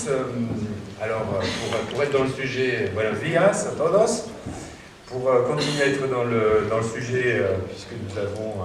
tous. Pour être dans le sujet, buenos días a todos. Pour continuer à être dans le sujet, puisque nous avons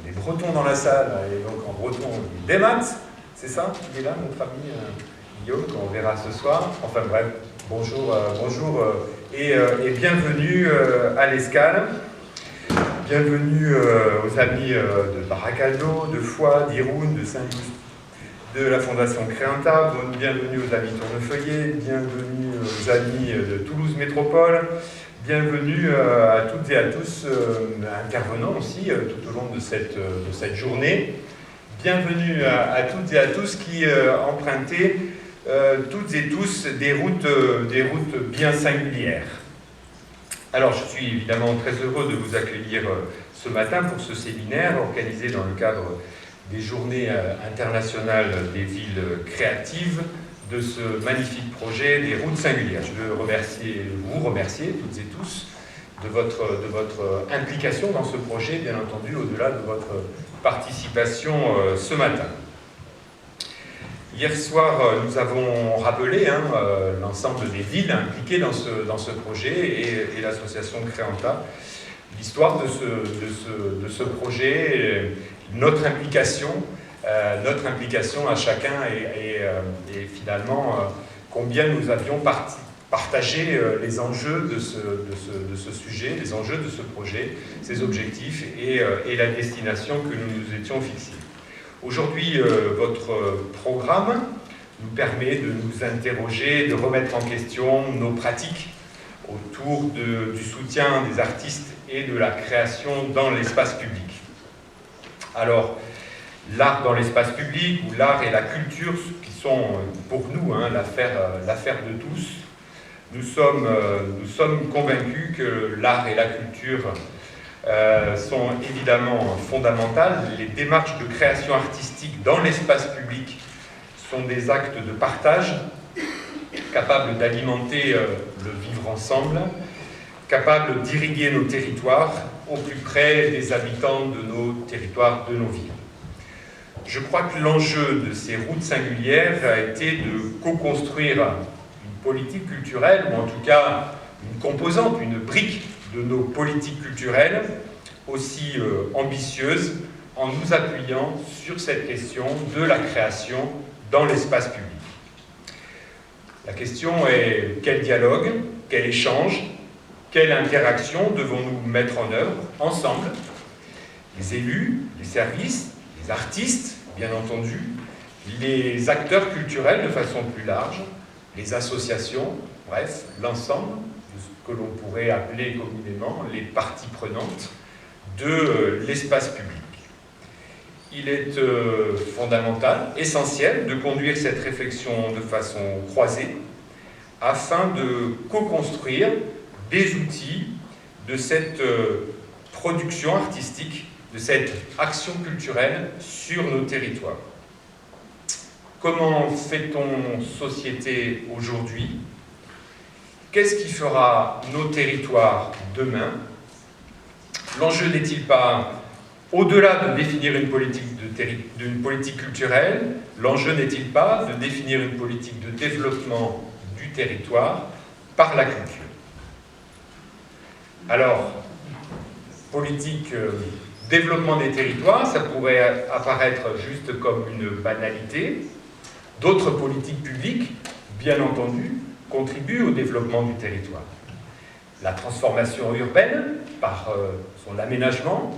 des Bretons dans la salle, et donc en breton, Demat, c'est ça? Il est là, notre ami Guillaume, qu'on verra ce soir. Enfin bref, bonjour et bienvenue à l'Escale. Bienvenue aux amis de Baracaldo, de Foix, d'Irun, de Saint-Just, de la Fondation Créanta. Bienvenue aux amis Tournefeuillet, bienvenue aux amis de Toulouse Métropole. Bienvenue à toutes et à tous intervenants aussi tout au long de cette journée. Bienvenue à toutes et à tous qui empruntez toutes et tous des routes bien singulières. Alors je suis évidemment très heureux de vous accueillir ce matin pour ce séminaire organisé dans le cadre des Journées internationales des villes créatives, de ce magnifique projet des routes singulières. Je veux vous remercier toutes et tous de votre implication dans ce projet, bien entendu, au-delà de votre participation ce matin. Hier soir, nous avons rappelé l'ensemble des villes impliquées dans ce projet et l'association Créanta, l'histoire de ce projet, notre implication à chacun et finalement combien nous avions partagé les enjeux de ce sujet, les enjeux de ce projet, ses objectifs et la destination que nous nous étions fixés. Aujourd'hui, votre programme nous permet de nous interroger, de remettre en question nos pratiques autour du soutien des artistes et de la création dans l'espace public. Alors, l'art dans l'espace public, ou l'art et la culture, qui sont pour nous l'affaire de tous, nous sommes convaincus que l'art et la culture sont évidemment fondamentales. Les démarches de création artistique dans l'espace public sont des actes de partage, capables d'alimenter le vivre ensemble, capables d'irriguer nos territoires au plus près des habitants de nos territoires, de nos villes. Je crois que l'enjeu de ces routes singulières a été de co-construire une politique culturelle, ou en tout cas une composante, une brique de nos politiques culturelles, aussi ambitieuses, en nous appuyant sur cette question de la création dans l'espace public. La question est quel dialogue, quel échange, quelle interaction devons-nous mettre en œuvre ensemble, les élus, les services, les artistes, bien entendu, les acteurs culturels de façon plus large, les associations, bref, l'ensemble de ce que l'on pourrait appeler communément les parties prenantes de l'espace public. Il est fondamental, essentiel, de conduire cette réflexion de façon croisée afin de co-construire des outils de cette production artistique, de cette action culturelle sur nos territoires. Comment fait-on société aujourd'hui? Qu'est-ce qui fera nos territoires demain? L'enjeu n'est-il pas, au-delà de définir une politique culturelle, l'enjeu n'est-il pas de définir une politique de développement du territoire par la culture? Alors, politique développement des territoires, ça pourrait apparaître juste comme une banalité. D'autres politiques publiques, bien entendu, contribuent au développement du territoire. La transformation urbaine, par son aménagement,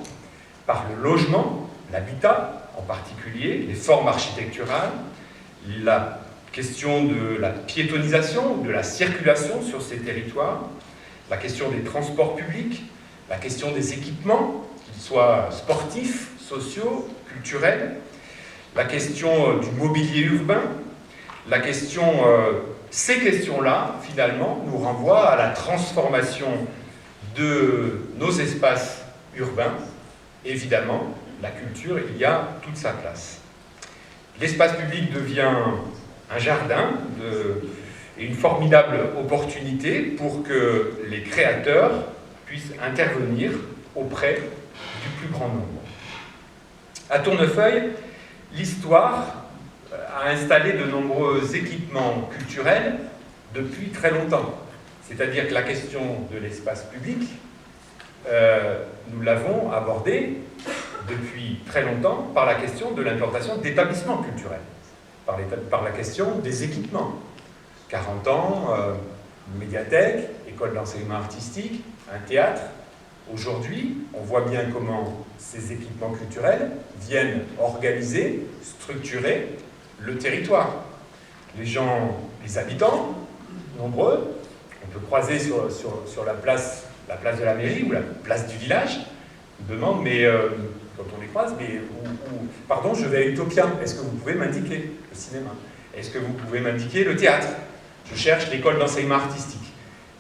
par le logement, l'habitat en particulier, les formes architecturales, la question de la piétonisation, de la circulation sur ces territoires, la question des transports publics, la question des équipements, qu'ils soient sportifs, sociaux, culturels, la question du mobilier urbain, ces questions-là, finalement, nous renvoient à la transformation de nos espaces urbains. Évidemment, la culture, il y a toute sa place. L'espace public devient un jardin et une formidable opportunité pour que les créateurs puissent intervenir auprès du plus grand nombre. À Tournefeuille, l'histoire a installé de nombreux équipements culturels depuis très longtemps. C'est-à-dire que la question de l'espace public, nous l'avons abordée depuis très longtemps par la question de l'implantation d'établissements culturels, par la question des équipements. 40 ans, une médiathèque, école d'enseignement artistique, un théâtre. Aujourd'hui, on voit bien comment ces équipements culturels viennent organiser, structurer le territoire. Les gens, les habitants, nombreux, on peut croiser sur la place de la mairie ou la place du village, ils demandent, mais quand on les croise, mais pardon, je vais à Utopia, est-ce que vous pouvez m'indiquer le cinéma? Est-ce que vous pouvez m'indiquer le théâtre? Je cherche l'école d'enseignement artistique.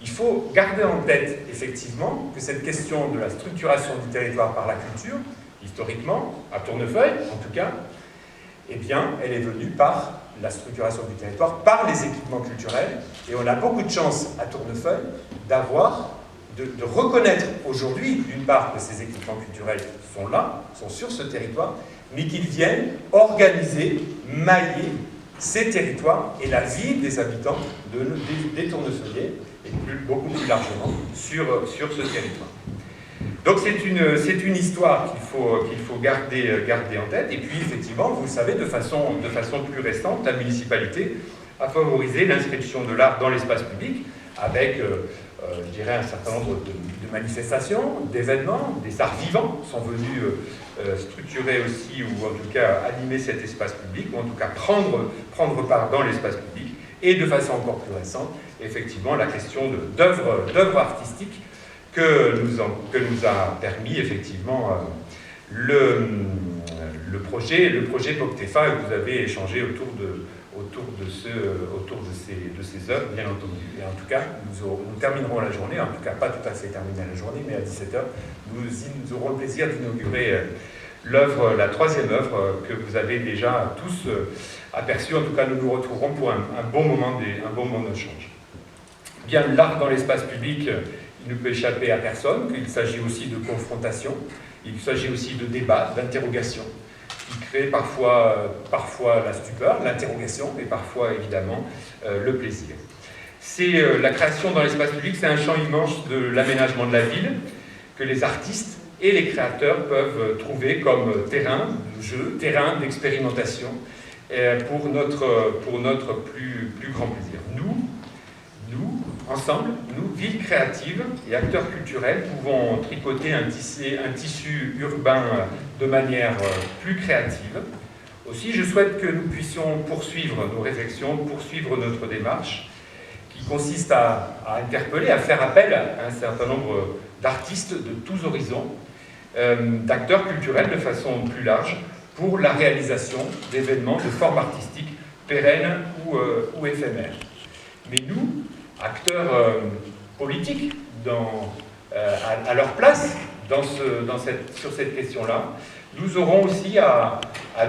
Il faut garder en tête, effectivement, que cette question de la structuration du territoire par la culture, historiquement, à Tournefeuille, en tout cas, eh bien, elle est venue par la structuration du territoire, par les équipements culturels, et on a beaucoup de chance à Tournefeuille de reconnaître aujourd'hui, d'une part, que ces équipements culturels sont là, sont sur ce territoire, mais qu'ils viennent organiser, mailler ces territoires et la vie des habitants des Tournefeuillets, et beaucoup plus largement sur ce territoire. Donc c'est une histoire qu'il faut garder en tête. Et puis effectivement, vous le savez, de façon plus récente, la municipalité a favorisé l'inscription de l'art dans l'espace public avec, je dirais, un certain nombre de manifestations, d'événements, des arts vivants sont venus structurer aussi, ou en tout cas animer cet espace public, ou en tout cas prendre part dans l'espace public. Et de façon encore plus récente, effectivement, la question d'œuvres artistiques que nous a permis effectivement le projet POCTEFA, et vous avez échangé autour de ces œuvres, bien entendu. Et en tout cas, nous terminerons la journée, en tout cas pas tout à fait terminé la journée, mais à 17h, nous aurons le plaisir d'inaugurer la troisième œuvre que vous avez déjà tous aperçue. En tout cas, nous nous retrouverons pour un bon moment d'échange. Bien, l'art dans l'espace public, il ne peut échapper à personne, qu'il s'agit aussi de confrontation, il s'agit aussi de débat, d'interrogation, qui crée parfois la stupeur, l'interrogation, et parfois, évidemment, le plaisir. La création dans l'espace public, c'est un champ immense de l'aménagement de la ville, que les artistes et les créateurs peuvent trouver comme terrain de jeu, terrain d'expérimentation, pour notre plus grand plaisir. Nous, ensemble, nous, villes créatives et acteurs culturels, pouvons tricoter un tissu urbain de manière plus créative. Aussi, je souhaite que nous puissions poursuivre nos réflexions, poursuivre notre démarche, qui consiste à interpeller, à faire appel à un certain nombre d'artistes de tous horizons, d'acteurs culturels de façon plus large, pour la réalisation d'événements, de formes artistiques pérennes ou éphémères. Mais nous, acteurs politiques à leur place sur cette question-là, nous aurons aussi à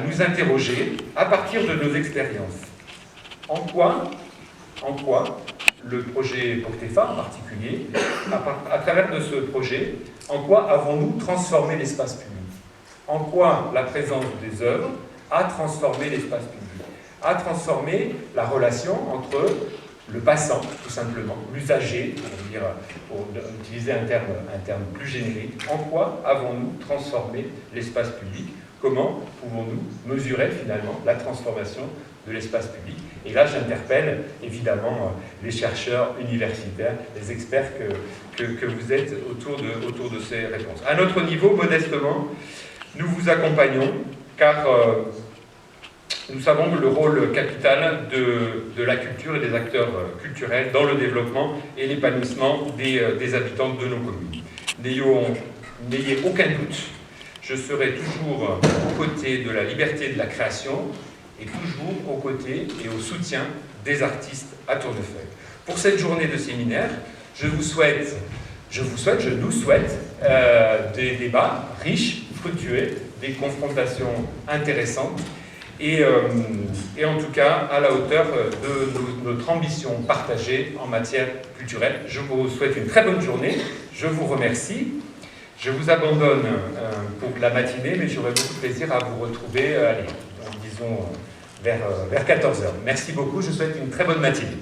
nous interroger à partir de nos expériences. En quoi le projet POCTEFA en particulier, à travers de ce projet, en quoi avons-nous transformé l'espace public? En quoi la présence des œuvres a transformé l'espace public, a transformé la relation entre le passant, tout simplement, l'usager, pour utiliser un terme plus générique. En quoi avons-nous transformé l'espace public? Comment pouvons-nous mesurer finalement la transformation de l'espace public? Et là, j'interpelle évidemment les chercheurs universitaires, les experts que vous êtes autour de ces réponses. À notre niveau, modestement, nous vous accompagnons, car nous savons le rôle capital de la culture et des acteurs culturels dans le développement et l'épanouissement des habitants de nos communes. N'ayez aucun doute, je serai toujours aux côtés de la liberté de la création et toujours aux côtés et au soutien des artistes à Tournefeuille. Pour cette journée de séminaire, je nous souhaite des débats riches, fructueux, des confrontations intéressantes et en tout cas à la hauteur de notre ambition partagée en matière culturelle. Je vous souhaite une très bonne journée, je vous remercie. Je vous abandonne pour la matinée, mais j'aurai beaucoup de plaisir à vous retrouver, disons, vers 14 h. Merci beaucoup, je vous souhaite une très bonne matinée.